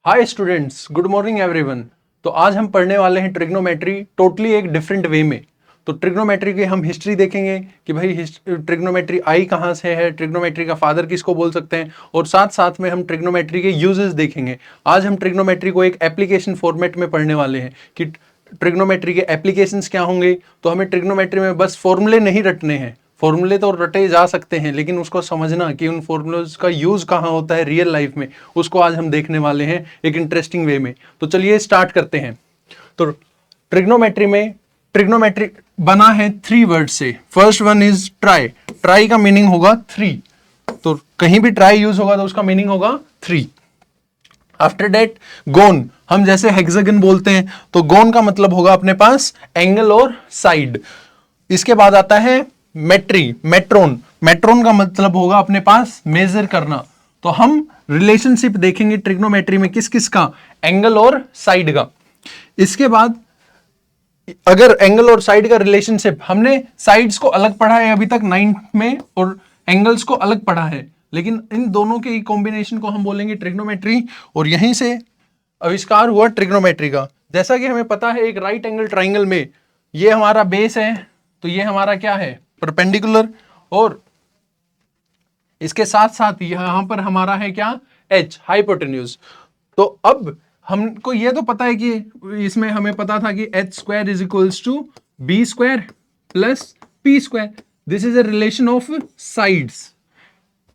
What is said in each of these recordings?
Hi students, good morning everyone. तो आज हम पढ़ने वाले हैं ट्रिग्नोमेट्री टोटली एक डिफरेंट वे में। तो ट्रिग्नोमेट्री की हम हिस्ट्री देखेंगे कि भाई ट्रिग्नोमेट्री आई कहाँ से है, ट्रिग्नोमेट्री का फादर किसको बोल सकते हैं, और साथ साथ में हम ट्रिग्नोमेट्री के यूजेस देखेंगे। आज हम ट्रिग्नोमेट्री को एक एप्लीकेशन फॉर्मेट में पढ़ने वाले हैं कि ट्रिग्नोमेट्री के एप्लीकेशंस क्या होंगे। तो हमें ट्रिग्नोमेट्री में बस फॉर्मूले नहीं रटने हैं, फॉर्मूले तो रटे जा सकते हैं, लेकिन उसको समझना कि उन फॉर्मूलोज का यूज कहाँ होता है रियल लाइफ में, उसको आज हम देखने वाले हैं एक इंटरेस्टिंग वे में। तो चलिए स्टार्ट करते हैं। तो ट्रिग्नोमेट्री बना है 3 वर्ड से। First one is try. Try का मीनिंग होगा 3। तो कहीं भी ट्राई यूज होगा तो उसका मीनिंग होगा 3। आफ्टर डेट गोन, हम जैसे हेक्सागन बोलते हैं तो गोन का मतलब होगा अपने पास एंगल और साइड। इसके बाद आता है मेट्री, मेट्रोन। मेट्रोन का मतलब होगा अपने पास मेजर करना। तो हम रिलेशनशिप देखेंगे ट्रिग्नोमेट्री में किस किस का, एंगल और साइड का। इसके बाद अगर एंगल और साइड का रिलेशनशिप, हमने साइड्स को अलग पढ़ा है अभी तक 9th में और एंगल्स को अलग पढ़ा है, लेकिन इन दोनों के कॉम्बिनेशन को हम बोलेंगे ट्रिग्नोमेट्री। और यहीं से आविष्कार हुआ ट्रिग्नोमेट्री का। जैसा कि हमें पता है एक राइट एंगल ट्राइंगल में ये हमारा बेस है, तो ये हमारा क्या है, परपेंडिकुलर, और इसके साथ साथ यहां पर हमारा है क्या, एच, हाइपोटेन्यूज। तो अब हमको ये तो पता है कि इसमें हमें पता था कि h square is equals to b square plus p square. This is a relation of sides.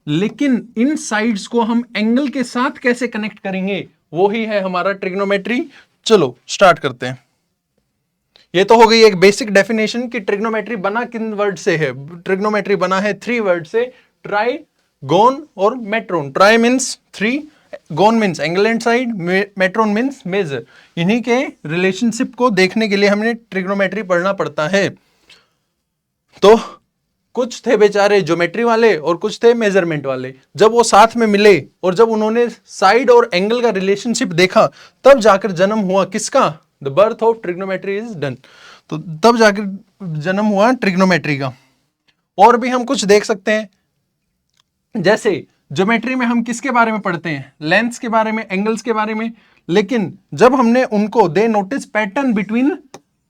लेकिन इन साइड्स को हम एंगल के साथ कैसे कनेक्ट करेंगे, वो ही है हमारा ट्रिग्नोमेट्री। चलो स्टार्ट करते हैं। ये तो हो गई एक बेसिक डेफिनेशन कि ट्रिग्नोमेट्री बना किन वर्ड से है। ट्रिग्नोमेट्री बना है 3 वर्ड से, ट्राई, गोन और metron. Tri means 3, gon means angle and side, metron means measure. इन्हीं के रिलेशनशिप को देखने के लिए हमने ट्रिग्नोमेट्री पढ़ना पड़ता है। तो कुछ थे बेचारे ज्योमेट्री वाले और कुछ थे मेजरमेंट वाले। जब वो साथ में मिले और जब उन्होंने साइड और एंगल का रिलेशनशिप देखा, तब जाकर जन्म हुआ किसका, the birth of trigonometry is done. तो तब जाकर जन्म हुआ ट्रिग्नोमेट्री का। और भी हम कुछ देख सकते हैं, जैसे ज्योमेट्री में हम किसके बारे में पढ़ते हैं, लेंथ्स के बारे में, एंगल्स के बारे में। लेकिन जब हमने उनको दे notice pattern between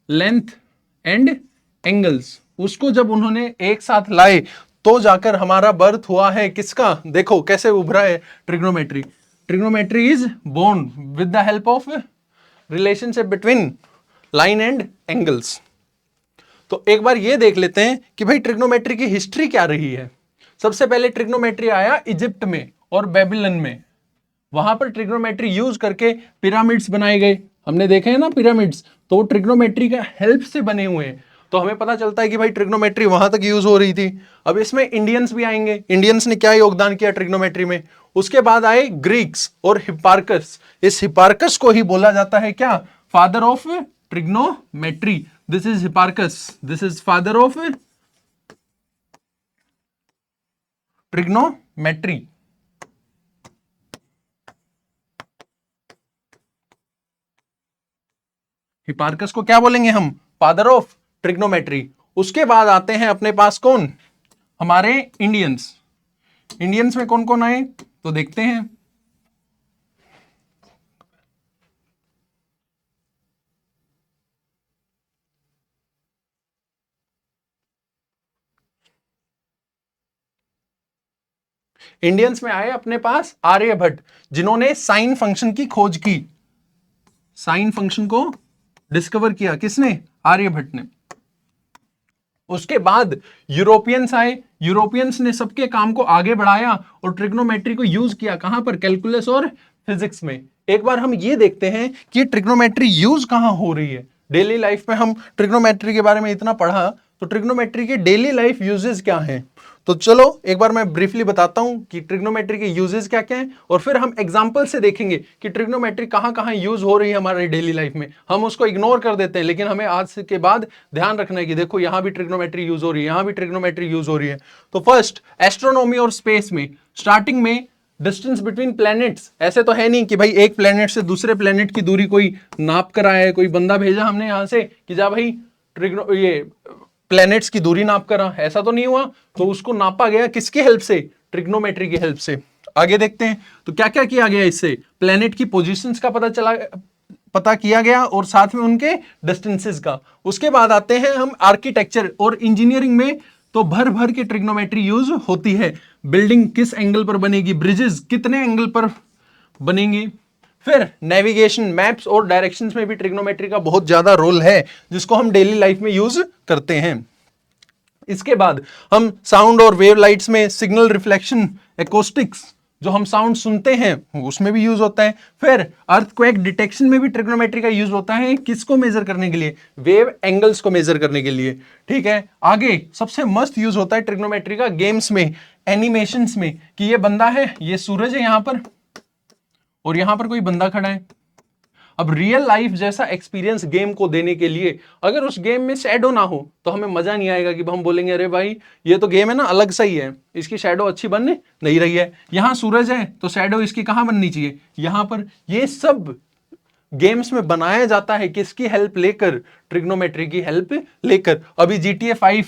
length and angles, उसको जब उन्होंने एक साथ लाए, तो जाकर हमारा बर्थ हुआ है किसका। देखो कैसे उभरा है trigonometry. Trigonometry is born with the help of relationship between line and angles. तो एक बार ये देख लेते हैं कि भाई ट्रिग्नोमेट्री की हिस्ट्री क्या रही है। सबसे पहले ट्रिग्नोमेट्री आया इजिप्ट में और बेबीलोन में। वहां पर ट्रिग्नोमेट्री यूज करके पिरामिड्स बनाए गए। हमने देखे हैं ना पिरामिड्स, तो ट्रिग्नोमेट्री का हेल्प से बने हुए हैं। तो हमें पता चलता है कि भाई ट्रिग्नोमेट्री वहां तक यूज हो रही थी। अब इसमें इंडियंस भी आएंगे। इंडियंस ने क्या योगदान किया ट्रिग्नोमेट्री में। उसके बाद आए ग्रीक्स और हिपार्कस। इस हिपार्कस को ही बोला जाता है क्या, father of trigonometry. This is Hipparchus, this is father of trigonometry. Hipparchus को क्या बोलेंगे हम, फादर ऑफ ट्रिग्नोमेट्री। उसके बाद आते हैं अपने पास कौन, हमारे इंडियंस। इंडियंस में कौन कौन आए तो देखते हैं। इंडियंस में आए अपने पास आर्यभट्ट, जिन्होंने साइन फंक्शन की खोज की। साइन फंक्शन को डिस्कवर किया किसने, आर्यभट्ट ने। उसके बाद यूरोपियंस आए। यूरोपियंस ने सबके काम को आगे बढ़ाया और ट्रिग्नोमेट्री को यूज किया कहां पर, कैलकुलस और फिजिक्स में। एक बार हम ये देखते हैं कि ट्रिग्नोमेट्री यूज कहां हो रही है डेली लाइफ में। हम ट्रिग्नोमेट्री के बारे में इतना पढ़ा, तो ट्रिग्नोमेट्री के डेली लाइफ यूजेस क्या हैं। तो चलो एक बार मैं ब्रीफली बताता हूं कि ट्रिग्नोमेट्री के यूजेस क्या क्या हैं, और फिर हम एग्जांपल से देखेंगे कि ट्रिग्नोमेट्री कहां कहां यूज हो रही है हमारे डेली लाइफ में। हम उसको इग्नोर कर देते हैं, लेकिन हमें आज के बाद ध्यान रखना है कि देखो यहां भी ट्रिग्नोमेट्री यूज हो रही है, यहां भी ट्रिग्नोमेट्री यूज हो रही है। तो फर्स्ट एस्ट्रोनॉमी और स्पेस में, स्टार्टिंग में डिस्टेंस बिटवीन प्लैनेट्स। ऐसे तो है नहीं कि भाई एक प्लैनेट से दूसरे प्लैनेट की दूरी कोई नाप कर आया है, कोई बंदा भेजा हमने यहां से कि जा भाई ये प्लैनेट्स की दूरी नाप करा, ऐसा तो नहीं हुआ। तो उसको नापा गया किसकी हेल्प से, ट्रिग्नोमेट्री की हेल्प से। आगे देखते हैं तो क्या क्या किया गया इससे, प्लेनेट की पोजीशंस का पता किया गया और साथ में उनके डिस्टेंसेस का। उसके बाद आते हैं हम आर्किटेक्चर और इंजीनियरिंग में, तो भर भर के ट्रिग्नोमेट्री यूज होती है। बिल्डिंग किस एंगल पर बनेगी, ब्रिजेस कितने एंगल पर बनेंगे। फिर नेविगेशन, मैप्स और डायरेक्शंस में भी ट्रिग्नोमेट्री का बहुत ज्यादा रोल है, जिसको हम डेली लाइफ में यूज करते हैं। इसके बाद हम साउंड और वेव लाइट्स में सिग्नल रिफ्लेक्शन, एकॉस्टिक्स, जो हम साउंड सुनते हैं उसमें भी यूज होता है। फिर अर्थक्वेक डिटेक्शन में भी ट्रिग्नोमेट्री का यूज होता है, किसको मेजर करने के लिए, वेव एंगल्स को मेजर करने के लिए। ठीक है, आगे सबसे मस्त यूज होता है ट्रिग्नोमेट्री का गेम्स में, एनिमेशंस में, कि ये बंदा है, ये सूरज है यहां पर और यहां पर कोई बंदा खड़ा है। अब रियल लाइफ जैसा एक्सपीरियंस गेम को देने के लिए अगर उस गेम में शैडो ना हो तो हमें मजा नहीं आएगा कि हम बोलेंगे अरे भाई ये तो गेम है ना, अलग सा ही है, इसकी शैडो अच्छी बन नहीं रही है। यहां सूरज है तो शैडो इसकी कहां बननी चाहिए, यहां पर। ये सब गेम्स में बनाया जाता है किसकी हेल्प लेकर, ट्रिग्नोमेट्री की हेल्प लेकर। अभी GTA 5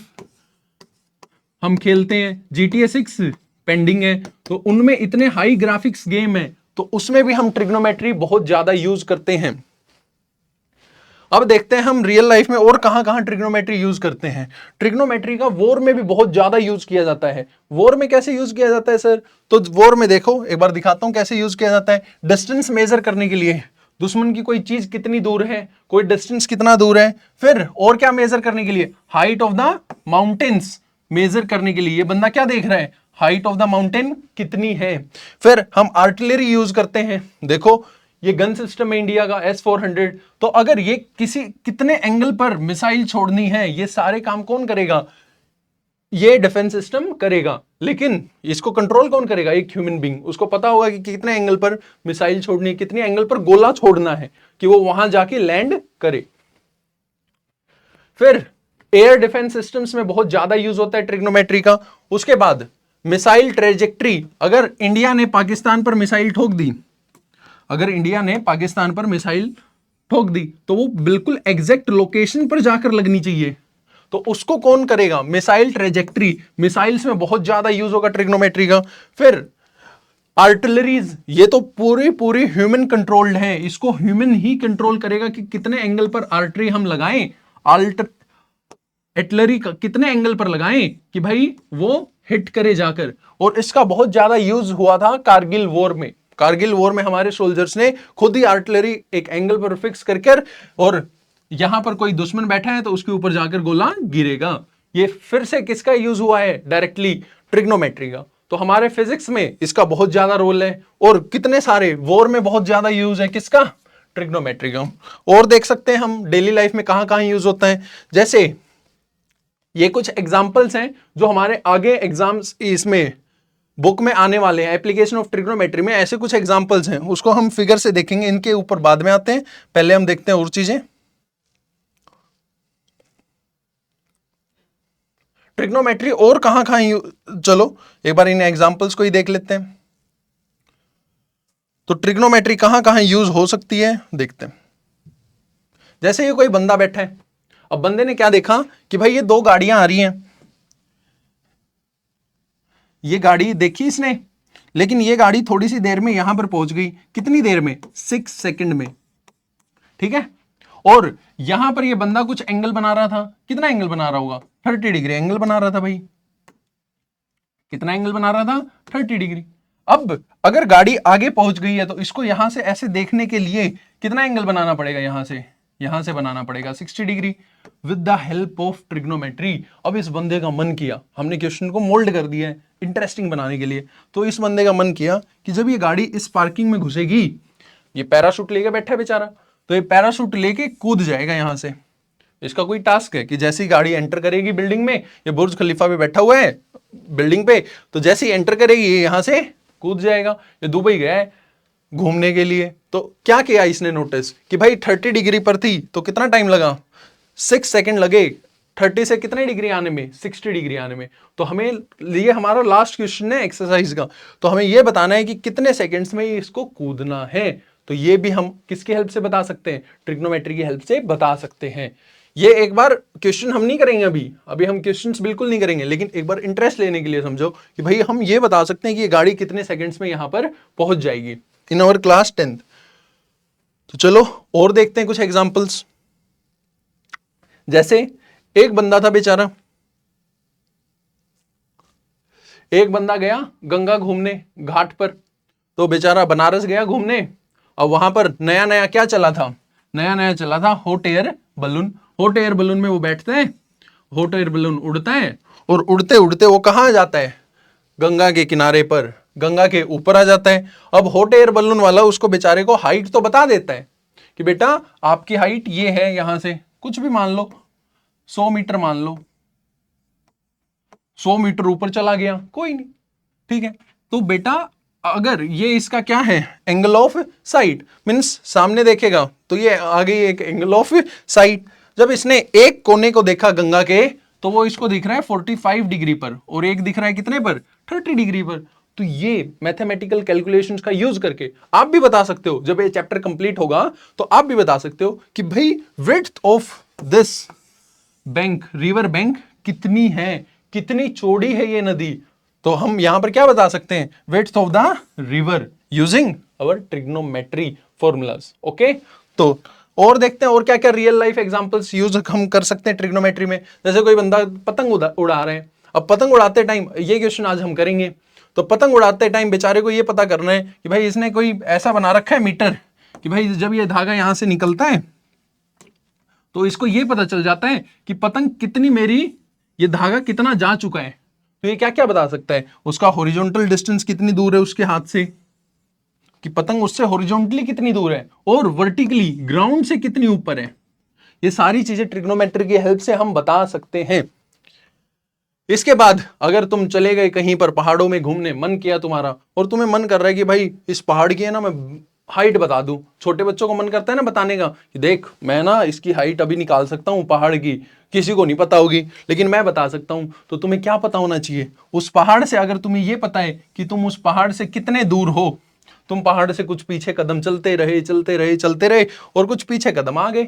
हम खेलते हैं, GTA 6 पेंडिंग है, तो उनमें इतने हाई ग्राफिक्स गेम है तो उसमें भी हम ट्रिग्नोमेट्री बहुत ज्यादा यूज करते हैं। अब देखते हैं हम रियल लाइफ में और कहां कहां ट्रिग्नोमेट्री यूज करते हैं। ट्रिग्नोमेट्री का वॉर में भी बहुत ज्यादा यूज किया जाता है। वॉर में कैसे यूज किया जाता है सर, तो वॉर में देखो एक बार दिखाता हूं कैसे यूज किया जाता है। डिस्टेंस मेजर करने के लिए, दुश्मन की कोई चीज कितनी दूर है, कोई डिस्टेंस कितना दूर है। फिर और क्या मेजर करने के लिए, height of the mountains measure करने के लिए, ये बंदा क्या देख रहा है, हाइट ऑफ द माउंटेन कितनी है। फिर हम आर्टिलरी यूज करते हैं, देखो ये गन सिस्टम है इंडिया का S-400, तो अगर ये कितने एंगल पर मिसाइल छोड़नी है, ये सारे काम कौन करेगा, ये डिफेंस सिस्टम करेगा। लेकिन इसको कंट्रोल कौन करेगा, एक ह्यूमन बीइंग। उसको पता होगा कि कितने एंगल पर मिसाइल छोड़नी है, कितने एंगल पर गोला छोड़ना है कि वो वहां जाके लैंड करे। फिर एयर डिफेंस सिस्टम्स में बहुत ज्यादा यूज होता है ट्रिग्नोमेट्री का। उसके बाद मिसाइल ट्रेजेक्ट्री, अगर इंडिया ने पाकिस्तान पर मिसाइल ठोक दी, अगर इंडिया ने पाकिस्तान पर मिसाइल ठोक दी तो वो बिल्कुल एग्जैक्ट लोकेशन पर जाकर लगनी चाहिए, तो उसको कौन करेगा, मिसाइल ट्रेजेक्ट्री। मिसाइल्स में बहुत ज्यादा यूज होगा ट्रिग्नोमेट्री का। फिर आर्टिलरीज, ये तो पूरी ह्यूमन कंट्रोल्ड है, इसको ह्यूमन ही कंट्रोल करेगा कि कितने एंगल पर आर्टरी हम लगाएं, आर्टिलरी कितने एंगल पर लगाएं कि भाई वो हिट करे जाकर। और इसका बहुत ज्यादा यूज हुआ था कारगिल वॉर में। कारगिल वॉर में हमारे सोल्जर्स ने खुद ही आर्टिलरी एक एंगल पर फिक्स करके, और यहां पर कोई दुश्मन बैठा है तो उसके ऊपर जाकर गोला गिरेगा। ये फिर से किसका यूज हुआ है, डायरेक्टली ट्रिग्नोमेट्री का। तो हमारे फिजिक्स में इसका बहुत ज्यादा रोल है, और कितने सारे वॉर में बहुत ज्यादा यूज है किसका, ट्रिग्नोमेट्री का। और देख सकते हैं हम डेली लाइफ में कहां कहां यूज होता है। जैसे ये कुछ एग्जांपल्स हैं जो हमारे आगे एग्जाम्स इसमें बुक में आने वाले हैं। एप्लीकेशन ऑफ ट्रिग्नोमेट्री में ऐसे कुछ एग्जांपल्स हैं, उसको हम फिगर से देखेंगे, इनके ऊपर बाद में आते हैं, पहले हम देखते हैं और चीजें। ट्रिग्नोमेट्री और कहां कहां, चलो एक बार इन एग्जांपल्स को ही देख लेते हैं। तो ट्रिग्नोमेट्री कहां कहां यूज हो सकती है देखते हैं। जैसे ये कोई बंदा बैठा है, अब बंदे ने क्या देखा कि भाई ये दो गाड़ियां आ रही हैं, ये गाड़ी देखी इसने, लेकिन ये गाड़ी थोड़ी सी देर में यहां पर पहुंच गई, कितनी देर में, 6 सेकंड में। ठीक है, और यहां पर ये बंदा कुछ एंगल बना रहा था, कितना एंगल बना रहा होगा, 30 डिग्री एंगल बना रहा था भाई। कितना एंगल बना रहा था, 30 डिग्री। अब अगर गाड़ी आगे पहुंच गई है तो इसको यहां से ऐसे देखने के लिए कितना एंगल बनाना पड़ेगा, यहां से बनाना पड़ेगा 60 degree with the help of trigonometry. अब इस बंदे का मन किया, हमने क्वेश्चन को मोल्ड कर दिया है इंटरेस्टिंग बनाने के लिए, तो इस बंदे का मन किया कि जब ये गाड़ी इस पार्किंग में घुसेगी, ये पैराशूट लेके बैठा है बेचारा, तो ये पैराशूट लेके कूद जाएगा यहां से। इसका कोई टास्क है कि जैसे ही गाड़ी एंटर करेगी बिल्डिंग में, ये बुर्ज खलीफा पे बैठा हुआ है बिल्डिंग पे, तो जैसे ही एंटर करेगी ये यहां से कूद जाएगा। ये दुबई गया है घूमने के लिए, तो क्या किया इसने नोटिस कि भाई 30 डिग्री पर थी तो कितना टाइम लगा, 6 सेकंड लगे 30 से कितने डिग्री आने में, 60 डिग्री आने में। तो हमें ये हमारा लास्ट क्वेश्चन है एक्सरसाइज का, तो हमें ये बताना है कि कितने सेकंड्स में इसको कूदना है। तो ये भी हम किसकी हेल्प से बता सकते हैं, ट्रिग्नोमेट्री की हेल्प से बता सकते हैं। ये एक बार क्वेश्चन हम नहीं करेंगे, अभी हम क्वेश्चंस बिल्कुल नहीं करेंगे, लेकिन एक बार इंटरेस्ट लेने के लिए समझो कि भाई हम ये बता सकते हैं कि ये गाड़ी कितने सेकंड्स में यहां पर पहुंच जाएगी इन आवर क्लास 10th। तो चलो और देखते हैं कुछ एग्जांपल्स। जैसे एक बंदा था बेचारा, एक बंदा गया गंगा घूमने घाट पर, तो बेचारा बनारस गया घूमने, और वहां पर नया नया क्या चला था, नया नया चला था hot air balloon. Hot air balloon में वो बैठते हैं, हॉट एयर बलून उड़ता है, और उड़ते उड़ते वो कहां जाता है, गंगा के किनारे पर, गंगा के ऊपर आ जाता है। अब हॉट एयर बलून वाला उसको बेचारे को हाइट तो बता देता है कि बेटा आपकी हाइट ये है, यहां से कुछ भी मान लो 100 मीटर मान लो, 100 मीटर ऊपर चला गया, कोई नहीं, ठीक है। तो बेटा अगर ये इसका क्या है, एंगल ऑफ साइट, मीन्स सामने देखेगा तो ये आ गई एक एंगल ऑफ साइट। जब इसने एक कोने को देखा गंगा के, तो वो इसको दिख रहा है 45 डिग्री पर, और एक दिख रहा है कितने पर, 30 डिग्री पर। तो ये मैथमेटिकल कैलकुलेशंस का यूज करके आप भी बता सकते हो, जब ये चैप्टर कंप्लीट होगा तो आप भी बता सकते हो कि भाई width of this bank, river bank कितनी है, कितनी चौड़ी है ये नदी। तो हम यहां पर क्या बता सकते हैं, width of the river using our trigonometry formulas. Okay, तो और देखते हैं और क्या क्या रियल लाइफ एग्जांपल्स यूज हम कर सकते हैं ट्रिग्नोमेट्री में। जैसे कोई बंदा पतंग उड़ा रहे हैं, अब पतंग उड़ाते टाइम, ये क्वेश्चन आज हम करेंगे, तो पतंग उड़ाते टाइम बेचारे को ये पता करना है कि भाई इसने कोई ऐसा बना रखा है मीटर कि भाई जब ये धागा यहां से निकलता है तो इसको ये पता चल जाता है कि पतंग कितनी मेरी, ये धागा कितना जा चुका है। तो ये क्या क्या बता सकता है, उसका हॉरिजॉन्टल डिस्टेंस कितनी दूर है उसके हाथ से, कि पतंग उससे हॉरिजॉन्टली कितनी दूर है, और वर्टिकली ग्राउंड से कितनी ऊपर है। ये सारी चीजें ट्रिग्नोमेट्री की हेल्प से हम बता सकते हैं। इसके बाद अगर तुम चले गए कहीं पर पहाड़ों में घूमने, मन किया तुम्हारा, और तुम्हें मन कर रहा है कि भाई इस पहाड़ की है ना मैं हाइट बता दूं, छोटे बच्चों को मन करता है ना बताने का कि देख मैं ना इसकी हाइट अभी निकाल सकता हूं पहाड़ की, किसी को नहीं पता होगी लेकिन मैं बता सकता हूं। तो तुम्हें क्या पता होना चाहिए, उस पहाड़ से, अगर तुम्हें यह पता है कि तुम उस पहाड़ से कितने दूर हो, तुम पहाड़ से कुछ पीछे कदम चलते रहे चलते रहे चलते रहे और कुछ पीछे कदम आ गए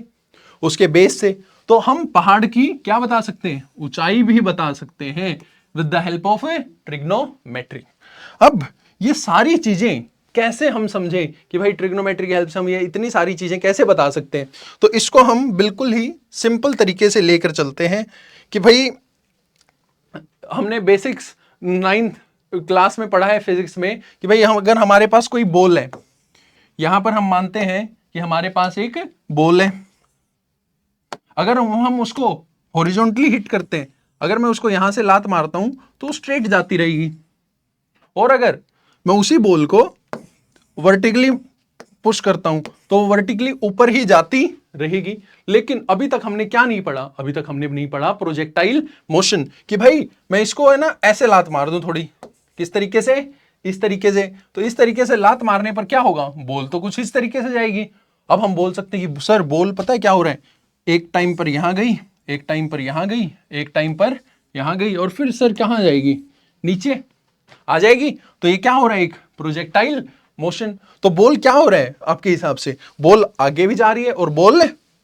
उसके बेस से, तो हम पहाड़ की क्या बता सकते हैं, ऊंचाई भी बता सकते हैं with the help of A trigonometry. अब ये सारी चीजें कैसे हम समझें कि भाई ट्रिग्नोमेट्री की हेल्प से हम ये इतनी सारी चीजें कैसे बता सकते हैं, तो इसको हम बिल्कुल ही सिंपल तरीके से लेकर चलते हैं कि भाई हमने बेसिक्स 9th क्लास में पढ़ा है फिजिक्स में कि भाई हम अगर हमारे पास कोई बॉल है, यहां पर हम मानते हैं कि हमारे पास एक बॉल है, अगर हम उसको हॉरिजॉन्टली हिट करते हैं, अगर मैं उसको यहां से लात मारता हूं तो स्ट्रेट जाती रहेगी, और अगर मैं उसी बॉल को वर्टिकली पुश करता हूं तो वर्टिकली ऊपर ही जाती रहेगी। लेकिन अभी तक हमने क्या नहीं पढ़ा, अभी तक हमने नहीं पढ़ा प्रोजेक्टाइल मोशन, कि भाई मैं इसको है ना ऐसे लात मार दूं थोड़ी, किस तरीके से, इस तरीके से, तो इस तरीके से लात मारने पर क्या होगा, बॉल तो कुछ इस तरीके से जाएगी। अब हम बोल सकते हैं कि सर बॉल पता है क्या हो रहा है, एक टाइम पर यहां गई, एक टाइम पर यहां गई, एक टाइम पर यहां गई, और फिर सर कहां जाएगी, नीचे आ जाएगी। तो ये क्या हो रहा है, एक प्रोजेक्टाइल मोशन। तो बॉल क्या हो रहा है आपके हिसाब से, बॉल आगे भी जा रही है और बॉल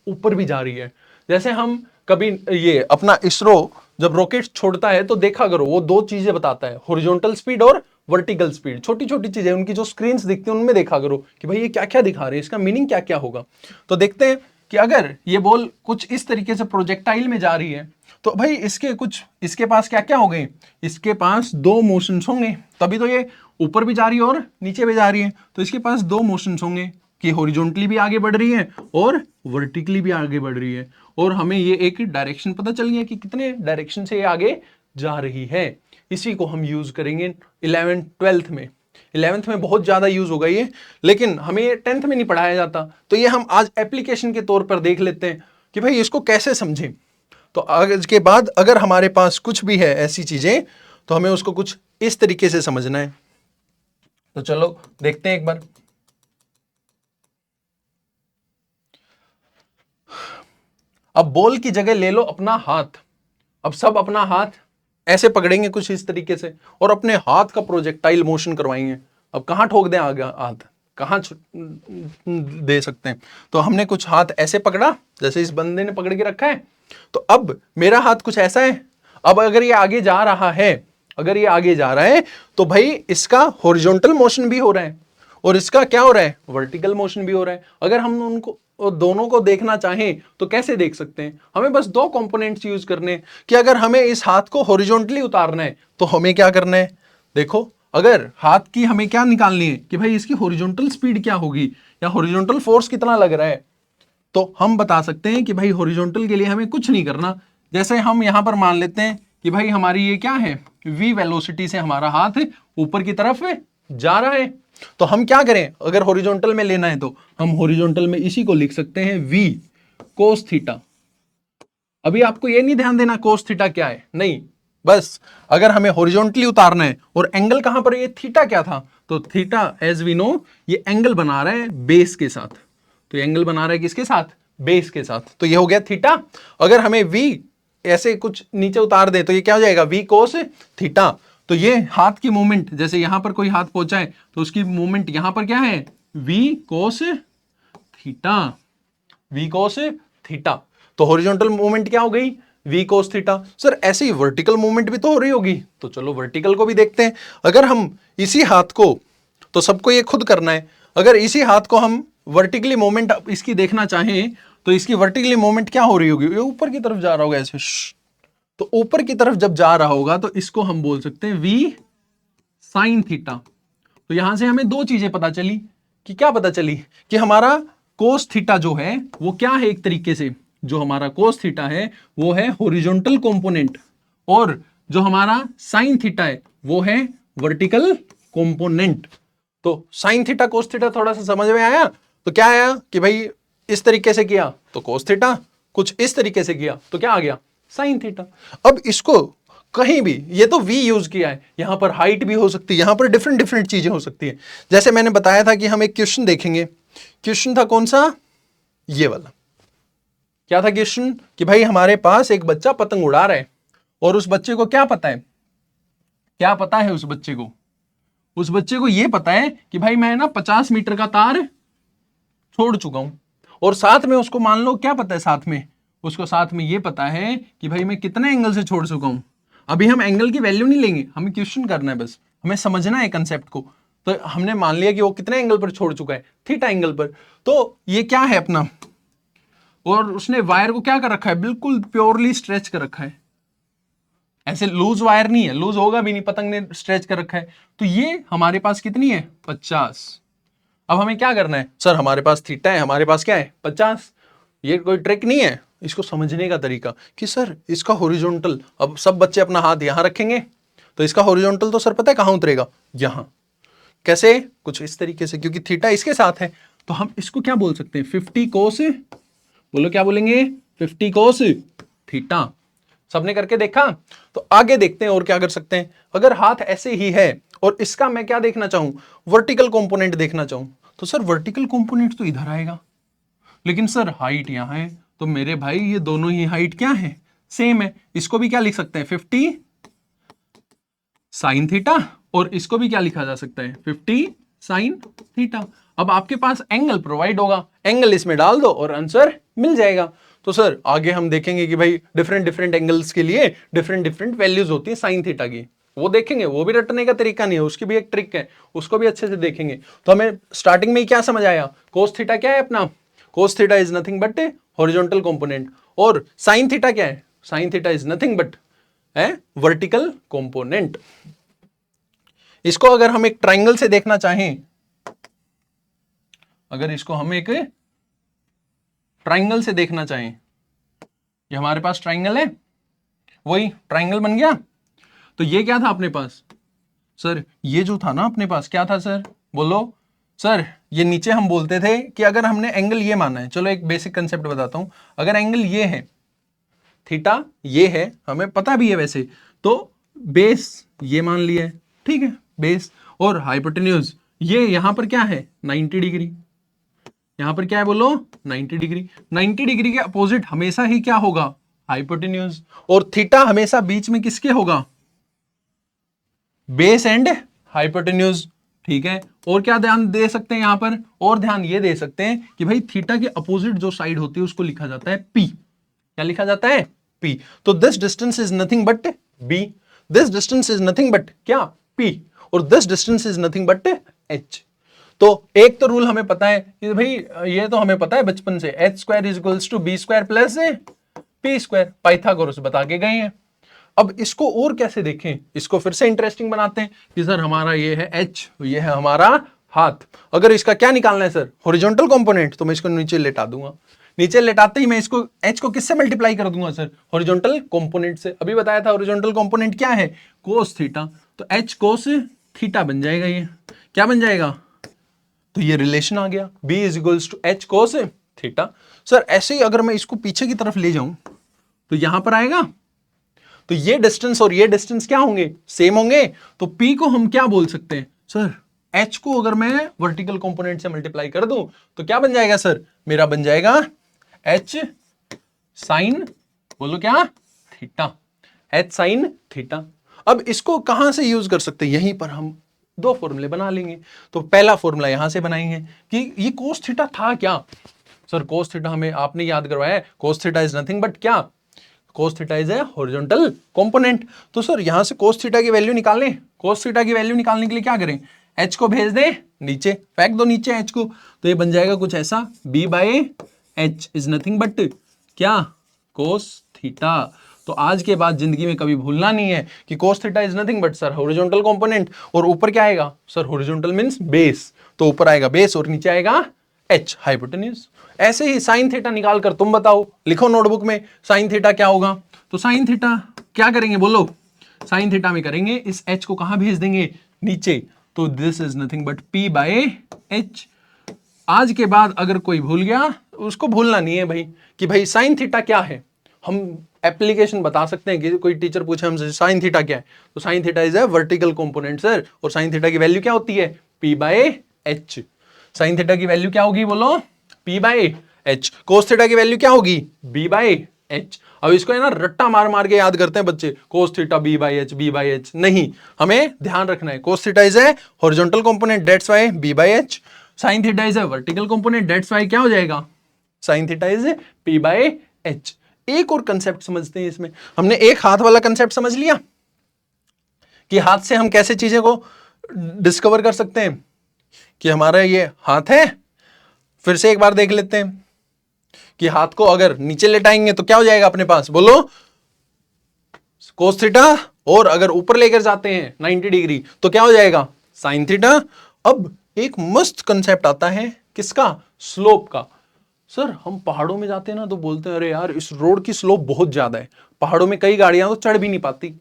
ऊपर भी जा रही है। जैसे हम कभी ये अपना इसरो जब रॉकेट छोड़ता है तो देखा करो वो दो चीजें बताता है, हॉरिजॉन्टल स्पीड और वर्टिकल स्पीड, छोटी छोटी चीजें उनकी जो स्क्रीन्स दिखती हैं उनमें देखा करो कि भाई ये क्या क्या दिखा रहे हैं, इसका मीनिंग क्या क्या होगा। तो देखते हैं कि अगर ये बॉल कुछ इस तरीके से प्रोजेक्टाइल में जा रही है तो भाई इसके पास क्या क्या हो गए, इसके पास दो मोशंस होंगे, तभी तो ये ऊपर भी जा रही है और नीचे भी जा रही है। तो इसके पास दो मोशंस होंगे कि हॉरिजॉन्टली भी आगे बढ़ रही है और वर्टिकली भी आगे बढ़ रही है, और हमें ये एक डायरेक्शन पता चल गया कि कितने डायरेक्शन से ये आगे जा रही है। इसी को हम यूज करेंगे 11th 12th में। 11th में बहुत ज्यादा यूज होगा ये, लेकिन हमें 10th में नहीं पढ़ाया जाता, तो ये हम आज एप्लीकेशन के तौर पर देख लेते हैं कि भाई इसको कैसे समझें। तो आज के बाद अगर हमारे पास कुछ भी है ऐसी चीजें तो हमें उसको कुछ इस तरीके से समझना है। तो चलो देखते हैं एक बार। अब बॉल की जगह ले लो अपना हाथ, अब सब अपना हाथ ऐसे पकड़ेंगे कुछ इस तरीके से और अपने हाथ का प्रोजेक्टाइल मोशन करवाएंगे। अब कहां ठोक दें आगे हाथ, कहां दे सकते हैं, तो हमने कुछ हाथ ऐसे पकड़ा जैसे इस बंदे ने पकड़ के रखा है, तो अब मेरा हाथ कुछ ऐसा है, अब अगर ये आगे जा रहा है, अगर ये आगे जा रहा है तो भाई इसका हॉरिजॉन्टल मोशन भी हो रहा है और इसका क्या हो रहा है, वर्टिकल मोशन भी हो रहा है। अगर हम उनको दोनों को देखना चाहें तो कैसे देख सकते हैं, हमें बस दो कंपोनेंट्स यूज करने कि अगर हमें इस हाथ को हॉरिजॉन्टली उतारना है तो हमें क्या करना है, देखो अगर हाथ की हमें क्या निकालनी है कि भाई इसकी हॉरिजॉन्टल स्पीड क्या होगी या हॉरिजॉन्टल फोर्स कितना लग रहा है, तो हम बता सकते हैं कि भाई हॉरिजॉन्टल के लिए हमें कुछ नहीं करना। जैसे हम यहां पर मान लेते हैं कि भाई हमारी ये क्या है, v वेलोसिटी से हमारा हाथ ऊपर की तरफ जा रहा है, तो हम क्या करें, अगर हॉरिजॉन्टल में लेना है तो हम हॉरिजॉन्टल में इसी को लिख सकते हैं v cos थीटा। अभी आपको ये नहीं ध्यान देना cos थीटा क्या है, नहीं, बस अगर हमें हॉरिजॉन्टली उतारना है और एंगल कहां पर, ये थीटा क्या था, तो थीटा एज वी नो ये एंगल बना रहा है बेस के साथ, तो ये एंगल बना रहा है किसके साथ, बेस के साथ, तो ये हो गया थीटा। अगर हमें v ऐसे कुछ नीचे उतार दे तो ये क्या हो जाएगा, v cos थीटा। तो ये हाथ की मूवमेंट, जैसे यहां पर कोई हाथ पहुंचा है तो उसकी मूवमेंट यहां पर क्या है, v cos theta, v cos theta. तो हॉरिजॉन्टल मूवमेंट क्या हो गई, v cos थीटा। सर ऐसे ही वर्टिकल मूवमेंट भी तो हो रही होगी, तो चलो वर्टिकल को भी देखते हैं। अगर हम इसी हाथ को, तो सबको ये खुद करना है, अगर इसी हाथ को हम वर्टिकली मूवमेंट इसकी देखना चाहें तो इसकी वर्टिकली मूवमेंट क्या हो रही होगी, ये ऊपर की तरफ जा रहा होगा ऐसे, तो ऊपर की तरफ जब जा रहा होगा तो इसको हम बोल सकते हैं v sin थीटा। तो यहां से हमें दो चीजें पता चली, कि क्या पता चली कि हमारा कोस थीटा जो है वो क्या है, एक तरीके से जो हमारा कोस थीटा है वो है हॉरिजॉन्टल कंपोनेंट, और जो हमारा साइन थीटा है वो है वर्टिकल कंपोनेंट। तो साइन थीटा कोस थीटा थोड़ा सा समझ में आया, तो क्या आया कि भाई इस तरीके से किया तो कोस थीटा, कुछ इस तरीके से किया तो क्या आ गया, साइन थीटा। अब इसको कहीं भी, ये तो v यूज किया है, यहां पर हाइट भी हो सकती है, यहां पर डिफरेंट डिफरेंट चीजें हो सकती है। जैसे मैंने बताया था कि हम एक क्वेश्चन देखेंगे, क्वेश्चन था कौन सा, ये वाला। क्या था क्वेश्चन, कि भाई हमारे पास एक बच्चा पतंग उड़ा रहा है और उस बच्चे को क्या पता है, क्या पता है उस बच्चे को, उस बच्चे को ये पता है कि भाई मैं ना 50 मीटर का तार छोड़ चुका हूं, और साथ में उसको मान लो क्या पता है, साथ में उसको साथ में ये पता है कि भाई मैं कितने एंगल से छोड़ चुका हूं। अभी हम एंगल की वैल्यू नहीं लेंगे, हमें क्वेश्चन करना है, बस हमें समझना है कंसेप्ट को। तो हमने मान लिया कि वो कितने एंगल पर छोड़ चुका है, थीटा एंगल पर। तो ये क्या है अपना, और उसने वायर को क्या कर रखा है, बिल्कुल प्योरली स्ट्रेच कर रखा है, ऐसे लूज वायर नहीं है, लूज होगा भी नहीं, पतंग ने स्ट्रेच कर रखा है। तो ये हमारे पास कितनी है, 50। अब हमें क्या करना है, सर हमारे पास थीटा है, हमारे पास क्या है 50। ये कोई ट्रिक नहीं है, इसको समझने का तरीका कि सर इसका हॉरिजॉन्टल, अब सब बच्चे अपना हाथ यहां रखेंगे तो इसका हॉरिजॉन्टल तो सर पता है कहां उतरेगा, यहां। कैसे, कुछ इस तरीके से, क्योंकि थीटा इसके साथ है तो हम इसको क्या बोल सकते हैं, 50 कोस, बोलो क्या बोलेंगे, 50 कोस थीटा। सबने करके देखा, तो आगे देखते हैं और क्या कर सकते हैं। अगर हाथ ऐसे ही है और इसका मैं क्या देखना चाहूं, वर्टिकल कंपोनेंट देखना चाहूं, तो सर वर्टिकल कंपोनेंट तो इधर आएगा, लेकिन सर हाइट यहां है, तो मेरे भाई ये दोनों ही हाइट क्या है, सेम है। इसको भी क्या लिख सकते हैं, 50 साइन थीटा, और इसको भी क्या लिखा जा सकता है, 50 साइन थीटा। अब आपके पास एंगल प्रोवाइड होगा, एंगल इसमें डाल दो और आंसर मिल जाएगा। तो सर आगे हम देखेंगे कि भाई डिफरेंट डिफरेंट एंगल्स के लिए डिफरेंट डिफरेंट वैल्यूज होती है साइन थीटा की, वो देखेंगे, वो भी रटने का तरीका नहीं है, उसकी भी एक ट्रिक है, उसको भी अच्छे से देखेंगे। तो हमें स्टार्टिंग में ही क्या समझ आया, कोस थीटा क्या है अपना, कोस theta is nothing but horizontal component, और साइन थीटा क्या है, sign theta is nothing but vertical component. इसको अगर हम एक ट्राइंगल से देखना चाहें, अगर इसको हम एक ट्राइंगल से देखना चाहें, ये हमारे पास ट्राइंगल है, वही ट्राइंगल बन गया। तो ये क्या था अपने पास, सर ये जो था ना अपने पास क्या था सर, बोलो सर, ये नीचे हम बोलते थे कि अगर हमने एंगल ये माना है, चलो एक बेसिक कंसेप्ट बताता हूं, अगर एंगल ये है, थीटा ये है, हमें पता भी है वैसे, तो बेस ये मान लिया है, ठीक है, बेस, और हाइपोटेन्यूज ये यहां पर क्या है 90 डिग्री, यहां पर क्या है बोलो 90 डिग्री। 90 डिग्री के अपोजिट हमेशा ही क्या होगा, हाइपोटेन्यूज, और थीटा हमेशा बीच में किसके होगा, बेस एंड हाइपोटेन्यूज, ठीक है। और क्या ध्यान दे सकते हैं यहां पर, और ध्यान ये दे सकते हैं कि भाई थीटा के अपोजिट जो साइड होती है उसको लिखा जाता है पी, क्या लिखा जाता है, p। तो this distance is nothing but b, this distance is nothing but क्या, p, और this distance is nothing but h। तो एक तो रूल हमें पता है कि भाई, ये तो हमें पता है बचपन से, h square is equals to b square plus p square, Pythagoras बता के गए हैं। अब इसको और कैसे देखें, इसको फिर से इंटरेस्टिंग बनाते हैं कि सर हमारा ये है h, ये है हमारा हाथ, अगर इसका क्या निकालना है सर, हॉरिजॉन्टल कंपोनेंट, तो मैं इसको नीचे लेटा दूंगा, नीचे लेटाते ही मैं इसको h को किससे मल्टीप्लाई कर दूंगा सर, हॉरिजॉन्टल कंपोनेंट से। अभी बताया था हॉरिजॉन्टल कंपोनेंट क्या है, कोस थीटा, तो h कोस थीटा बन जाएगा, ये क्या बन जाएगा, तो ये रिलेशन आ गया, b is equals to h cos theta. Sir ऐसे ही अगर मैं इसको पीछे की तरफ ले जाऊं तो यहां पर आएगा, तो ये डिस्टेंस और ये डिस्टेंस क्या होंगे, सेम होंगे, तो p को हम क्या बोल सकते हैं सर, h को अगर मैं वर्टिकल कंपोनेंट से मल्टीप्लाई कर दूं तो क्या बन जाएगा सर, मेरा बन जाएगा h साइन, बोलो क्या, थीटा, h साइन थीटा। अब इसको कहां से यूज कर सकते हैं, यहीं पर हम दो फॉर्मूले बना लेंगे। तो पहला फॉर्मूला यहां से बनाएंगे कि ये कोस थीटा था क्या, सर कोस थीटा हमें आपने याद करवाया है, cos theta is nothing but क्या, cos theta is a horizontal component. तो सर यहां से कोस थीटा की वैल्यू निकालें, कोस थीटा की वैल्यू निकालने के लिए क्या करें, h को भेज दें नीचे, फेंक दो नीचे h को, तो ये बन जाएगा कुछ ऐसा, b by h is nothing but क्या, कोस थीटा। तो आज के बाद जिंदगी में कभी भूलना नहीं है कि कोस theta is nothing but sir horizontal component, और ऊपर क्या आएगा सर, हॉरिजॉन्टल मींस बेस, तो ऊपर आएगा बेस और नीचे आएगा h, हाइपोटेन्यूज। ऐसे ही साइन थीटा निकाल कर तुम बताओ, लिखो नोटबुक में साइन थीटा क्या होगा। तो साइन थीटा क्या करेंगे बोलो, साइन थीटा में करेंगे इस h को कहां भेज देंगे, नीचे, तो this is nothing but p by h। आज के बाद अगर कोई भूल गया, उसको भूलना नहीं है भाई कि भाई साइन थीटा क्या है, हम एप्लीकेशन बता सकते हैं कि कोई टीचर पूछे हमसे साइन थीटा क्या है, तो sine theta is a vertical component sir, और साइन थीटा की वैल्यू क्या होती है, p by h। Sine theta की वैल्यू क्या होगी बोलो, p by h। Cos theta की वैल्यू क्या होगी, b बाय h। अब इसको है ना रट्टा मार मार के याद करते हैं बच्चे, cos theta b by h, b by h, नहीं, हमें ध्यान रखना है cos theta is a horizontal component, that's why b by h। Sine theta is a vertical component, that's why क्या हो जाएगा, sine theta is p by h। एक और कंसेप्ट समझते हैं इसमें, हमने एक हाथ वाला कंसेप्ट समझ लिया कि हाथ से हम कैसे चीजें को डिस्कवर कर सकते हैं, कि हमारा ये हाथ है, फिर से एक बार देख लेते हैं कि हाथ को अगर नीचे लेटाएंगे तो क्या हो जाएगा अपने पास, बोलो कोस थीटा, और अगर ऊपर लेकर जाते हैं 90 डिग्री तो क्या हो जाएगा, साइन थीटा। अब एक मस्त कंसेप्ट आता है किसका, स्लोप का। सर हम पहाड़ों में जाते हैं ना तो बोलते हैं अरे यार इस रोड की स्लोप बहुत ज्यादा है, पहाड़ों में कई गाड़ियां तो चढ़ भी नहीं पाती।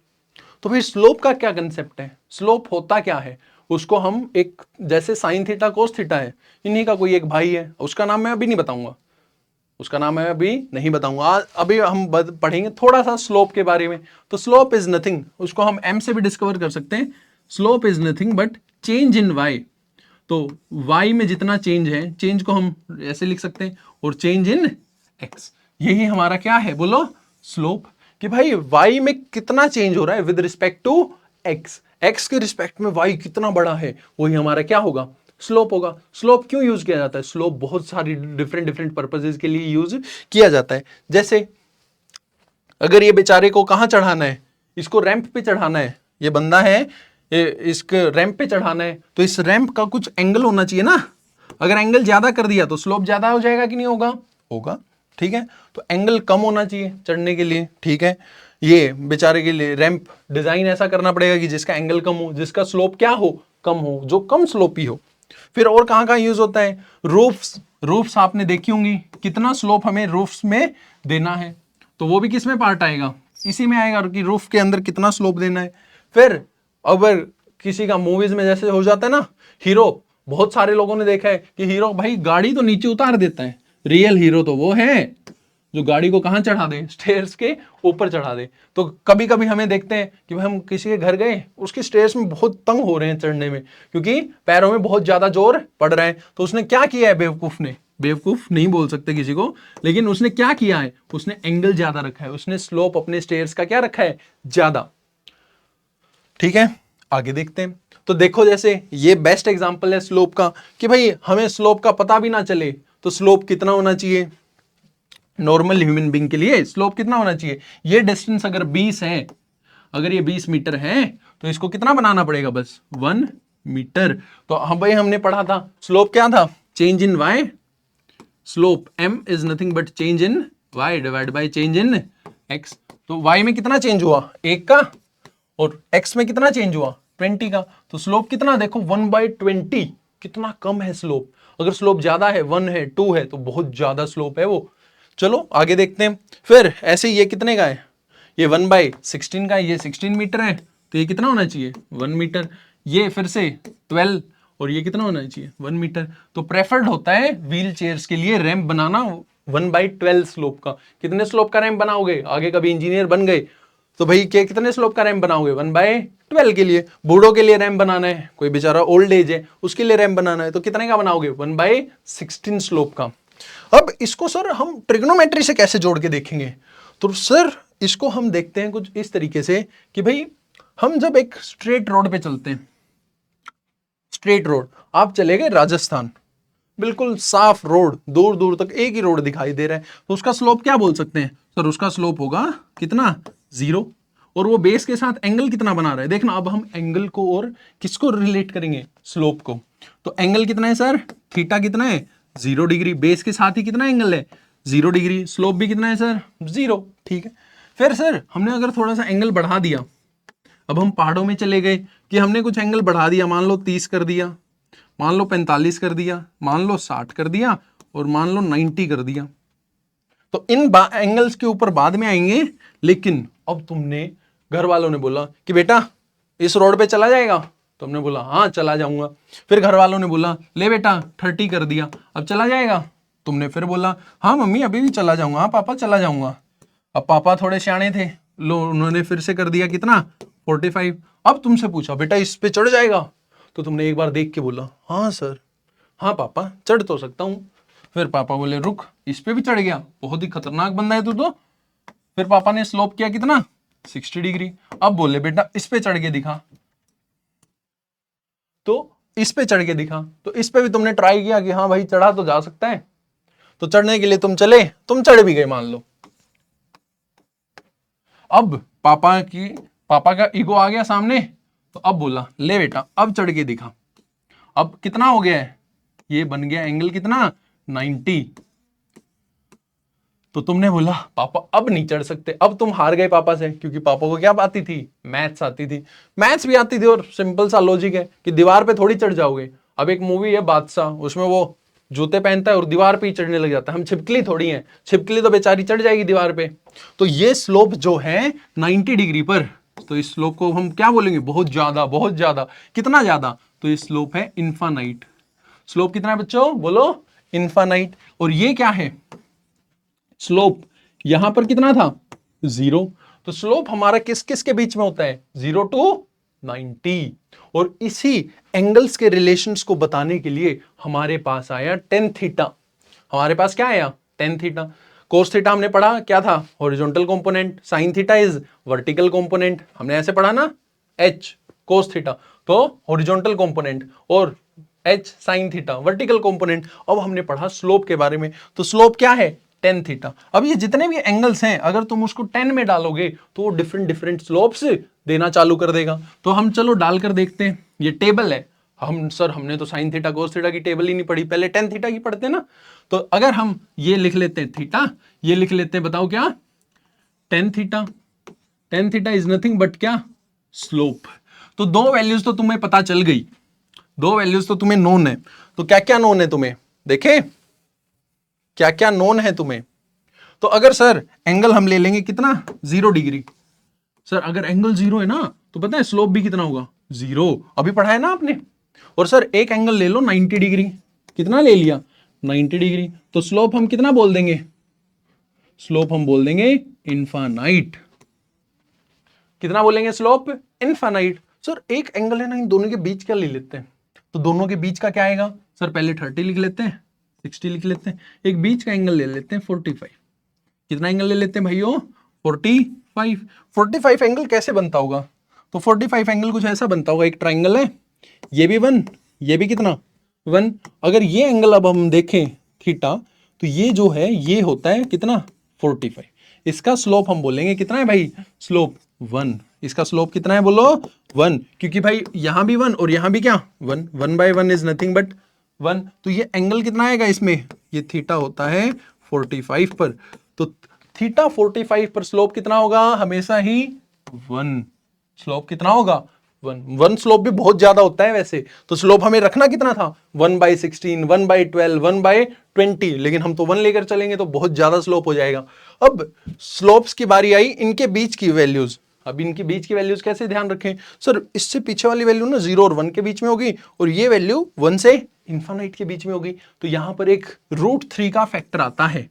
तो फिर स्लोप का क्या कंसेप्ट है, स्लोप होता क्या है, उसको हम एक, जैसे साइन थीटा कोस थीटा है, इन्हीं का कोई एक भाई है, उसका नाम मैं अभी नहीं बताऊंगा, उसका नाम मैं अभी नहीं बताऊंगा, अभी हम पढ़ेंगे थोड़ा सा स्लोप के बारे में। तो स्लोप इज नथिंग, उसको हम m से भी डिस्कवर कर सकते हैं, slope is nothing but change in y। तो y में जितना चेंज है, चेंज को हम ऐसे लिख सकते हैं, और चेंज इन x, यही हमारा क्या है बोलो, स्लोप। कि भाई y में कितना चेंज हो रहा है with respect to x, x के रिस्पेक्ट में y कितना बड़ा है, वही हमारा क्या होगा, स्लोप होगा। स्लोप क्यों यूज किया जाता है, स्लोप बहुत सारी डिफरेंट डिफरेंट पर्पसेस के लिए यूज किया जाता है। जैसे अगर ये बेचारे को कहां चढ़ाना है, इसको रैंप पे चढ़ाना है, ये बंदा है, इसके रैंप पे चढ़ाना है, तो इस रैंप का कुछ एंगल होना चाहिए ना, अगर एंगल ज्यादा कर दिया तो स्लोप ज्यादा हो जाएगा कि नहीं होगा, होगा, ठीक है। तो एंगल कम होना चाहिए चढ़ने के लिए, ठीक है। ये बेचारे के लिए रैंप डिजाइन ऐसा करना पड़ेगा कि जिसका एंगल कम हो, जिसका स्लोप क्या हो, कम हो, जो कम स्लोपी हो। फिर और कहां कहां यूज होता है, रूफ्स, रूफ्स आपने देखी होंगी, कितना स्लोप हमें रूफ्स में देना है, तो वो भी किस में पार्ट आएगा, इसी में आएगा कि रूफ के अंदर कितना स्लोप देना है। फिर अगर किसी का मूवीज में जैसे हो जाता है ना, हीरो, बहुत सारे लोगों ने देखा है कि हीरो भाई गाड़ी तो नीचे उतार देता है, रियल हीरो तो वो है जो गाड़ी को कहां चढ़ा दे, स्टेयर्स के ऊपर चढ़ा दे। तो कभी कभी हमें देखते हैं कि भाई हम किसी के घर गए, उसके स्टेयर्स में बहुत तंग हो रहे हैं चढ़ने में, क्योंकि पैरों में बहुत ज्यादा जोर पड़ रहा है। तो उसने क्या किया है, बेवकूफ ने, बेवकूफ नहीं बोल सकते किसी को, लेकिन उसने क्या किया है, उसने एंगल ज्यादा रखा है, उसने स्लोप अपने स्टेयर्स का क्या रखा है, ज्यादा, ठीक है। आगे देखते हैं। तो देखो जैसे ये बेस्ट एग्जांपल है स्लोप का, कि भाई हमें स्लोप का पता भी ना चले तो स्लोप कितना होना चाहिए, नॉर्मल ह्यूमन बीइंग के लिए स्लोप कितना होना चाहिए? ये डिस्टेंस अगर 20 है, अगर ये 20 मीटर है तो इसको कितना बनाना पड़ेगा? बस 1 मीटर। तो हम भाई हमने पढ़ा था स्लोप क्या था? Change in y, slope m is nothing but change in y divide by change in x। तो y में कितना चेंज हुआ? 1 का, और x में कितना चेंज हुआ? 20 का। तो स्लोप कितना देखो 1/20, कितना कम है स्लोप। अगर स्लोप ज्यादा है, 1 है, 2 है, तो बहुत ज्यादा स्लोप है वो। चलो आगे देखते हैं। फिर ऐसे ये कितने का है? ये 1/16 का है, ये 16 मीटर है, तो ये कितना होना चाहिए? 1 मीटर। ये फिर से 12, और ये कितना होना चाहिए? 1 मीटर। तो प्रेफर्ड होता है व्हील चेयर्स के लिए रैंप बनाना 1/12 स्लोप का। कितने स्लोप का रैंप बनाओगे? आगे कभी इंजीनियर बन गए तो भाई क्या कितने स्लोप का रैंप बनाओगे? 1/12 के लिए। बूढ़ों के लिए रैंप बनाना है, कोई बेचारा ओल्ड एज है उसके लिए रैंप बनाना है, तो कितने का बनाओगे? 1/16 स्लोप का। अब इसको सर हम ट्रिग्नोमेट्री से कैसे जोड़ के देखेंगे? तो सर इसको हम देखते हैं कुछ इस तरीके से कि भाई हम जब एक स्ट्रेट रोड पे चलते हैं, स्ट्रेट रोड, आप चले गए राजस्थान, बिल्कुल साफ रोड, दूर दूर तक एक ही रोड दिखाई दे रहा है, तो उसका स्लोप क्या बोल सकते हैं? सर उसका स्लोप होगा कितना? 0। और वो बेस के साथ एंगल कितना बना रहा है? देखना अब हम एंगल को और किसको रिलेट करेंगे? स्लोप को। तो एंगल कितना है सर? थीटा कितना है? 0 डिग्री। बेस के साथ ही कितना एंगल है? 0 डिग्री। स्लोप भी कितना है सर? 0। ठीक है। फिर सर हमने अगर थोड़ा सा एंगल बढ़ा दिया, अब हम पहाड़ों में चले गए कि हमने कुछ एंगल बढ़ा दिया, मान लो 30 कर दिया, मान लो 45 कर दिया, मान लो 60 कर दिया, और मान लो 90 कर दिया, तो इन एंगल्स के ऊपर बाद में आएंगे। लेकिन अब तुमने, घर वालों ने बोला कि बेटा इस रोड पे चला जाएगा, तुमने बोला हाँ चला जाऊंगा। फिर घर वालों ने बोला ले बेटा 30 कर दिया, अब चला जाएगा? तुमने फिर बोला हाँ मम्मी अभी भी चला जाऊंगा, हाँ पापा चला जाऊंगा। अब पापा थोड़े सियाने थे, लो उन्होंने फिर से कर दिया कितना? 45। अब तुमसे पूछा बेटा इस पे चढ़ जाएगा, तो तुमने एक बार देख के बोला हाँ सर, हाँ पापा चढ़ तो सकता हूँ। फिर पापा बोले रुक, इस पे भी चढ़ गया, बहुत ही खतरनाक बंदा है तू तो। फिर पापा ने स्लोप किया कितना? 60 डिग्री। अब बोले बेटा इस पे चढ़ के दिखा, तो इस पे चढ़ के दिखा। तो इस पे भी तुमने ट्राई किया कि हाँ भाई चढ़ा तो जा सकता है, तो चढ़ने के लिए तुम चले, तुम चढ़ भी गए मान लो। अब पापा का ईगो आ गया सामने, तो अब बोला ले बेटा अब चढ़ के दिखा। अब कितना हो गया है? ये बन गया एंगल कितना? 90। तो तुमने बोला पापा अब नहीं चढ़ सकते। अब तुम हार गए पापा से, क्योंकि पापा को क्या आती थी? मैथ्स आती थी। मैथ्स भी आती थी, और सिंपल सा लॉजिक है कि दीवार पे थोड़ी चढ़ जाओगे। अब एक मूवी है बादशाह, उसमें वो जूते पहनता है और दीवार पे ही चढ़ने लग जाता है। हम छिपकली थोड़ी हैं, छिपकली तो बेचारी चढ़ जाएगी दीवार पे। तो ये स्लोप जो है 90 डिग्री पर, तो इस स्लोप को हम क्या बोलेंगे? बहुत ज्यादा, बहुत ज्यादा। कितना ज्यादा? तो ये स्लोप है इनफाइनाइट। स्लोप कितना है बच्चों? बोलो इनफाइनाइट। और ये क्या है? स्लोप यहां पर कितना था? 0। तो स्लोप हमारा किस किस के बीच में होता है? 0 to 90। और इसी एंगल्स के रिलेशंस को बताने के लिए हमारे पास आया tan थीटा। हमारे पास क्या आया? tan theta. कोस थीटा हमने पढ़ा क्या था? Horizontal component. Sign theta is vertical component, हमने ऐसे पढ़ा ना, h कोस थीटा तो हॉरिजॉन्टल कंपोनेंट, और h sine theta vertical component. अब हमने पढ़ा स्लोप के बारे में, तो स्लोप क्या है? tan theta. अब ये जितने भी एंगल्स हैं अगर तुम उसको tan में डालोगे तो वो डिफरेंट डिफरेंट स्लोप्स देना चालू कर देगा। तो हम चलो डालकर देखते हैं। ये टेबल है, हमने तो साइन थीटा कोस थीटा की टेबल ही नहीं पढ़ी, पहले tan थीटा की पढ़ते ना। तो अगर हम ये लिख लेते हैं थीटा, ये लिख लेते हैं, बताओ क्या? tan theta. tan theta is nothing but क्या? स्लोप। तो दो वैल्यूज तो तुम्हें पता चल गई, दो वैल्यूज तो तुम्हें नोन है। तो क्या क्या नोन है तुम्हें? देखे क्या क्या नोन है तुम्हें? तो अगर सर एंगल हम ले लेंगे कितना? 0 डिग्री। सर अगर एंगल 0 है ना, तो पता है स्लोप भी कितना होगा? 0। अभी पढ़ा है ना आपने। और सर एक एंगल ले लो 90 डिग्री, कितना ले लिया? 90 डिग्री। तो स्लोप हम कितना बोल देंगे? स्लोप हम बोल देंगे इनफाइनाइट। कितना बोलेंगे स्लोप? इनफाइनाइट। सर एक एंगल है ना, इन दोनों के बीच क्या ले लेते हैं? तो दोनों के बीच का क्या आएगा? सर पहले 30 लिख लेते हैं, 60 लिख लेते हैं, एक बीच का एंगल ले लेते हैं 45। कितना एंगल ले लेते हैं भाइयों? 45। 45 एंगल कैसे बनता होगा? तो 45 एंगल कुछ ऐसा बनता होगा, एक ट्राइंगल है, ये भी 1, ये भी कितना? 1। अगर ये एंगल अब हम देखें थीटा, तो ये जो है ये होता है कितना 45। इसका स्लोप हम बोलेंगे कितना है भाई, स्लोप 1। इसका स्लोप कितना है बोलो 1, क्योंकि भाई यहां भी 1 और यहां भी क्या 1, 1/1 इज नथिंग बट 1। तो ये एंगल कितना आएगा इसमें, ये थीटा होता है 45 पर। तो थीटा 45 पर स्लोप कितना होगा, हमेशा ही 1। स्लोप कितना होगा 1 स्लोप भी बहुत ज्यादा होता है वैसे, तो स्लोप हमें रखना कितना था 1/16, 1/12, 1/20, लेकिन हम तो 1 लेकर चलेंगे तो बहुत ज्यादा स्लोप हो जाएगा। अब स्लोप्स की बारी आई इनके बीच की वैल्यूज। अब इनके बीच की वैल्यूज कैसे ध्यान रखें सर, इससे पीछे वाली वैल्यू ना 0 और 1 के बीच में होगी और ये वैल्यू 1 से इन्फिनिट के बीच में होगी। तो यहां पर एक √3 का फैक्टर आता है।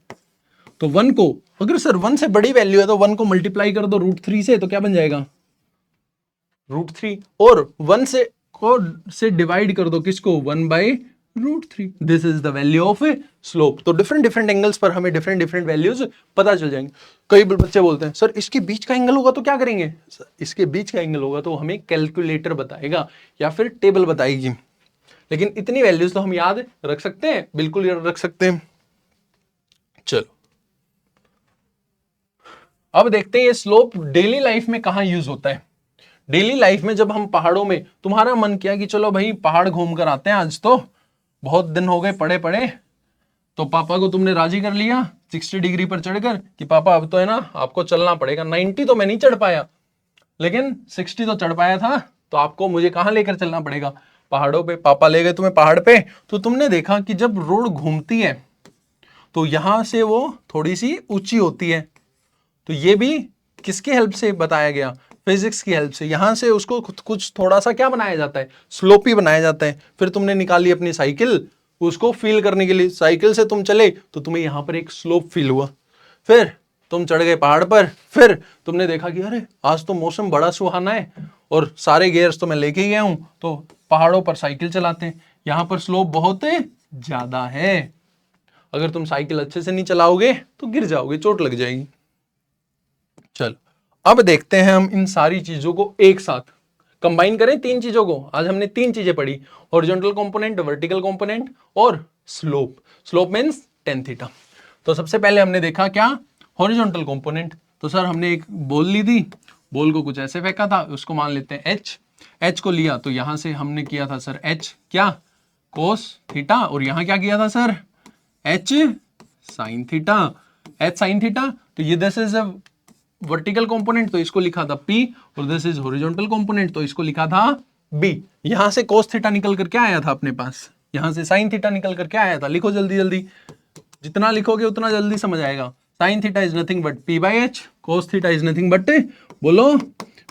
तो 1 को अगर सर 1 से बड़ी वैल्यू है तो 1 को मल्टीप्लाई कर दो √3 से, तो क्या बन जाएगा √3, और 1 से डिवाइड कर दो किसको 1/√3। This is the value of slope. तो डिफरेंट डिफरेंट एंगल्स पर हमें डिफरेंट डिफरेंट वैल्यूज पता चल जाएंगे। कई बच्चे बोलते हैं सर इसके बीच का एंगल होगा तो क्या करेंगे, इसके बीच का एंगल होगा तो हमें कैलकुलेटर बताएगा या फिर टेबल बताएगी, लेकिन इतनी वैल्यूज तो हम याद रख सकते हैं, बिल्कुल याद रख सकते हैं। चलो अब देखते हैं ये स्लोप डेली लाइफ में कहां यूज होता है। डेली लाइफ में जब हम पहाड़ों में, तुम्हारा मन किया कि चलो भाई पहाड़ घूम कर आते हैं, आज तो बहुत दिन हो गए पड़े पड़े, तो पापा को तुमने राजी कर लिया 60 डिग्री पर चढ़कर कि पापा अब तो है ना आपको चलना पड़ेगा। 90 तो मैं नहीं चढ़ पाया लेकिन 60 तो चढ़ पाया था, तो आपको मुझे कहां लेकर चलना पड़ेगा, पहाड़ों पे। पापा ले गए तुम्हें पहाड़ पे, तो तुमने देखा कि जब रोड घूमती है तो यहां से वो थोड़ी सी ऊंची होती है। तो ये भी किसकी हेल्प से बताया गया, फिजिक्स की हेल्प से। यहां से उसको कुछ थोड़ा सा क्या बनाया जाता है, स्लोपी बनाया जाता है। फिर तुमने निकाली अपनी साइकिल उसको फील करने के लिए, साइकिल से तुम चले तो तुम्हें यहां पर एक स्लोप फील हुआ। फिर तुम चढ़ गए पहाड़ पर, फिर तुमने देखा कि अरे आज तो मौसम बड़ा सुहाना है और सारे गियर्स तो मैं लेके गया हूं, तो पहाड़ों पर साइकिल चलाते हैं। यहां पर स्लोप बहुत ज्यादा है, अगर तुम साइकिल अच्छे से नहीं चलाओगे तो गिर जाओगे, चोट लग जाएगी। चलो अब देखते हैं हम इन सारी चीजों को एक साथ कंबाइन करें। 3 चीजों को आज हमने 3 चीजें पढ़ी, हॉरिजॉन्टल कंपोनेंट, वर्टिकल कंपोनेंट और slope. Slope means tan theta. तो सबसे पहले हमने देखा क्या, हॉरिजॉन्टल कंपोनेंट। तो सर हमने एक बॉल ली थी, बॉल को कुछ ऐसे फेंका था, उसको मान लेते हैं एच को लिया, तो यहां से हमने किया था सर एच क्या कोस थीटा, और यहां क्या किया था sir h sine theta, h sine theta. तो ये दिस इज वर्टिकल कंपोनेंट, तो इसको लिखा था P, और दिस इज हॉरिजॉन्टल कंपोनेंट, तो इसको लिखा था B। यहां से cos थीटा निकल कर क्या आया था अपने पास, यहां से sin थीटा निकल कर क्या आया था, लिखो जल्दी जल्दी, जितना लिखोगे उतना जल्दी समझ आएगा। sin theta is nothing but P/h, cos theta is nothing but बोलो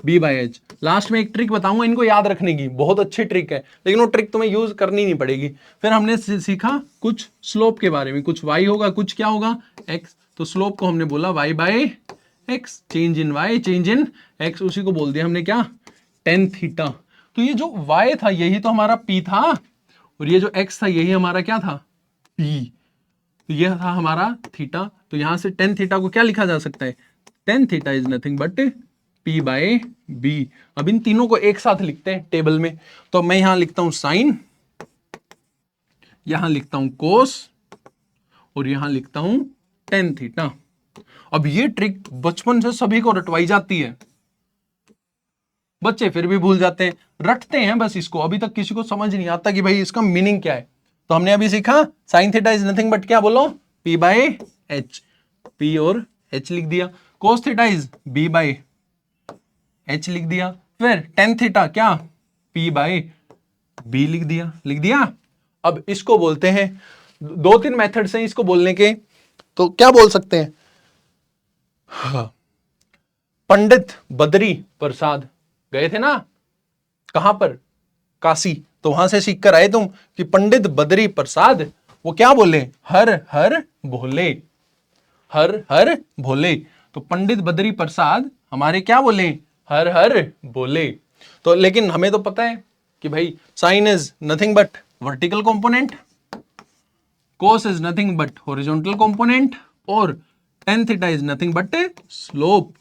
B/h। लास्ट में एक ट्रिक बताऊंगा इनको याद रखने की, बहुत अच्छी ट्रिक है, लेकिन वो ट्रिक तुम्हें यूज करनी नहीं पड़ेगी। फिर हमने सीखा कुछ स्लोप के बारे में, कुछ y होगा कुछ क्या होगा x, तो स्लोप को हमने बोला y/x, change in y change in x, उसी को बोल दिया हमने क्या tan थीटा। तो ये जो y था यही तो हमारा p था, और ये जो x था यही हमारा क्या था p, तो यह था हमारा थीटा। तो यहां से tan थीटा को क्या लिखा जा सकता है, tan theta is nothing but P/B। अब इन तीनों को एक साथ लिखते हैं टेबल में, तो मैं यहां लिखता हूं साइन, यहां लिखता हूं कोस, और यहां लिखता हूं tan थीटा। अब ये ट्रिक बचपन से सभी को रटवाई जाती है, बच्चे फिर भी भूल जाते हैं, रटते हैं बस इसको, अभी तक किसी को समझ नहीं आता कि भाई इसका मीनिंग क्या है। तो हमने अभी सीखा sign theta is nothing but क्या बोलो P/h, P और h लिख दिया, कोस थीटा इज B/h लिख दिया, फिर tan थीटा क्या P/B लिख दिया। अब इसको बोलते हैं, 2-3 मेथड्स हैं इसको बोलने के, तो क्या बोल सकते हैं, पंडित बद्री प्रसाद गए थे ना, कहां पर, काशी, तो वहां से सीख कर आए तुम कि पंडित बद्री प्रसाद वो क्या बोले, हर हर भोले, हर हर भोले। तो पंडित बद्री प्रसाद हमारे क्या बोले, हर हर बोले। तो लेकिन हमें तो पता है कि भाई sine is nothing but vertical component, cos is nothing but horizontal component, और tan theta is nothing but slope.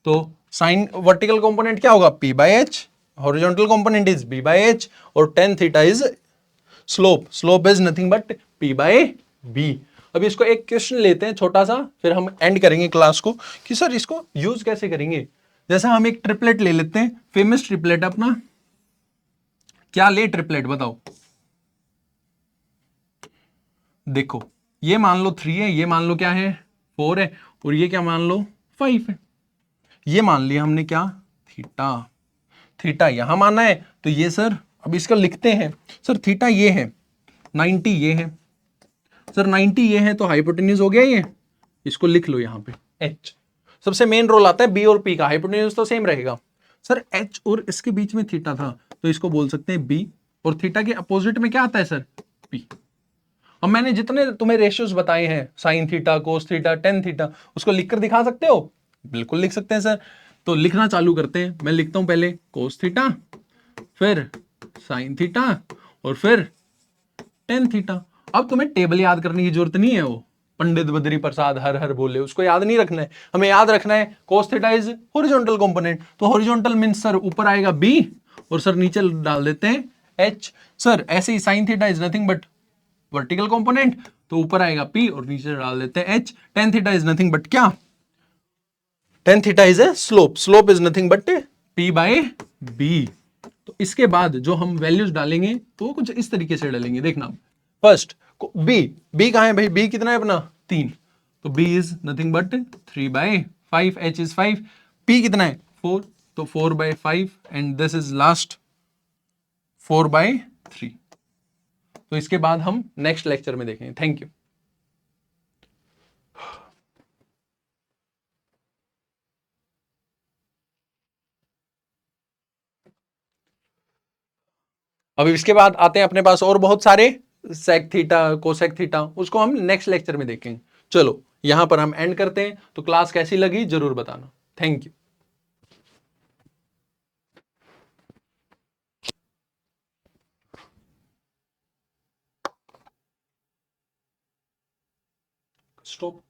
तो साइन वर्टिकल कंपोनेंट क्या होगा P/h, horizontal component is B/h, और tan theta is slope, slope is nothing but P/B। अभी इसको एक question लेते हैं छोटा सा, फिर हम एंड करेंगे क्लास को कि सर इसको यूज कैसे करेंगे। जैसा हम एक ट्रिपलेट ले लेते हैं, फेमस ट्रिपलेट अपना, क्या ले ट्रिपलेट बताओ। देखो ये मान लो 3 है, ये मान लो क्या है 4 है, और ये क्या मान लो 5 है। ये मान लिया हमने क्या, थीटा। थीटा यहां माना है तो ये सर अब इसका लिखते हैं, सर थीटा ये है, 90 ये है, सर 90 ये है तो हाइपोटेन्यूज हो गया ये, इसको लिख लो यहां पे h। सबसे मेन रोल आता है b और p का, हाइपोटेन्यूज तो सेम रहेगा। सर h और इसके बीच में थीटा था तो इसको बोल सकते हैं b, और थीटा के अपोजिट में क्या आता है सर p। अब मैंने जितने तुम्हें रेशियोज बताए हैं, sine theta, cos theta, tan theta, उसको लिखकर दिखा सकते हो, बिल्कुल लिख सकते हैं सर। तो लिखना चालू करते हैं, मैं लिखता हूं पहले कोस थीटा, फिर साइन थीटा, और फिर टेन थीटा। अब तुम्हें टेबल याद करने की जरूरत नहीं है, वो पंडित बद्री प्रसाद हर हर बोले उसको याद नहीं रखना है, हमें याद रखना है cos theta is horizontal component. तो हॉरिजॉन्टल मींस सर ऊपर आएगा b, और सर नीचे डाल देते हैं h। सर ऐसे ही sine theta is nothing but vertical component, तो ऊपर आएगा p और नीचे डाल देते हैं h। Tan theta is nothing but क्या, tan theta is a slope, slope is nothing but p by b। तो इसके बाद जो हम वैल्यूज डालेंगे तो कुछ इस तरीके से डालेंगे, देखना। फर्स्ट b, b कहां है भाई, b कितना है अपना 3, तो b is nothing but 3/5, h is 5, p कितना है 4, तो 4/5, एंड दिस इज लास्ट 4/3। तो इसके बाद हम नेक्स्ट लेक्चर में देखेंगे। Thank you. अभी इसके बाद आते हैं अपने पास और बहुत सारे सेक थीटा, कोसेक थीटा, उसको हम नेक्स्ट लेक्चर में देखेंगे। चलो यहां पर हम एंड करते हैं, तो क्लास कैसी लगी जरूर बताना। Thank you. स्टॉप।